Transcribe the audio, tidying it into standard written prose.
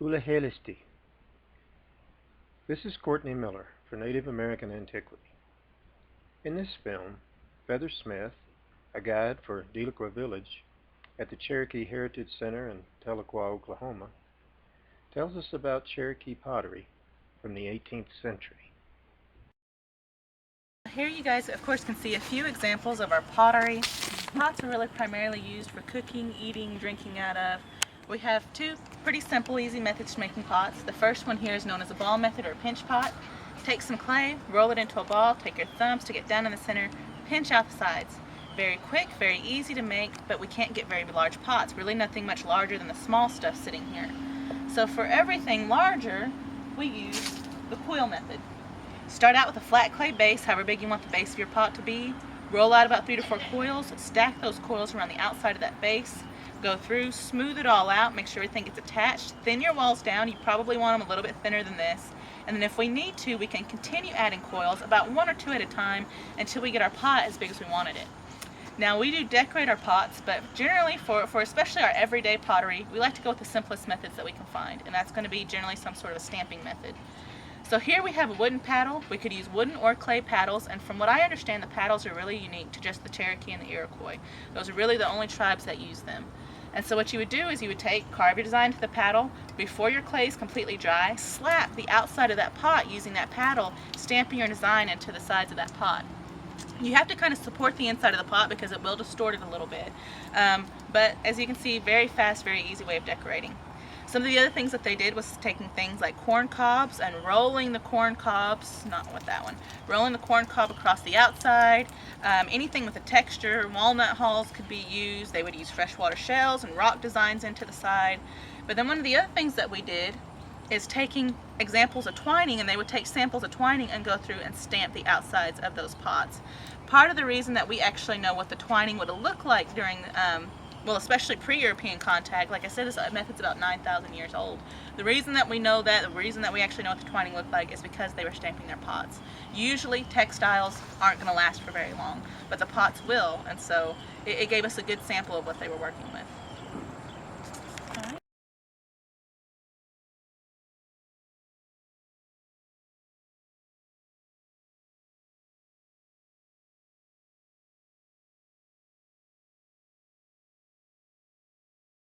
Ulahelisti. This is Courtney Miller for Native American Antiquity. In this film, Feather Smith, a guide for Diligwa Village at the Cherokee Heritage Center in Tahlequah, Oklahoma, tells us about Cherokee pottery from the 18th century. Here you guys, of course, can see a few examples of our pottery. Pots are really primarily used for cooking, eating, drinking out of. We have two pretty simple, easy methods to making pots. The first one here is known as a ball method or a pinch pot. Take some clay, roll it into a ball, take your thumbs, stick it down in the center, pinch out the sides. Very quick, very easy to make, but we can't get very large pots. Really nothing much larger than the small stuff sitting here. So for everything larger, we use the coil method. Start out with a flat clay base, however big you want the base of your pot to be. Roll out about 3 to 4 coils, stack those coils around the outside of that base, go through, smooth it all out, make sure everything gets attached, thin your walls down. You probably want them a little bit thinner than this. And then if we need to, we can continue adding coils, about 1 or 2 at a time, until we get our pot as big as we wanted it. Now we do decorate our pots, but generally for especially our everyday pottery, we like to go with the simplest methods that we can find, and that's going to be generally some sort of a stamping method. So here we have a wooden paddle. We could use wooden or clay paddles, and from what I understand, the paddles are really unique to just the Cherokee and the Iroquois. Those are really the only tribes that use them. And so what you would do is you would carve your design to the paddle. Before your clay is completely dry, slap the outside of that pot using that paddle, stamping your design into the sides of that pot. You have to kind of support the inside of the pot because it will distort it a little bit. But as you can see, very fast, very easy way of decorating. Some of the other things that they did was taking things like corn cobs and rolling the corn cobs, not with that one, rolling the corn cob across the outside. Anything with a texture, walnut hulls could be used. They would use freshwater shells and rock designs into the side. But then one of the other things that we did is taking examples of twining, and they would take samples of twining and go through and stamp the outsides of those pots. Part of the reason that we actually know what the twining would look like during well, especially pre-European contact, like I said, this method's about 9,000 years old. The reason that we know that, the reason that we actually know what the twining looked like is because they were stamping their pots. Usually textiles aren't going to last for very long, but the pots will, and so it gave us a good sample of what they were working with.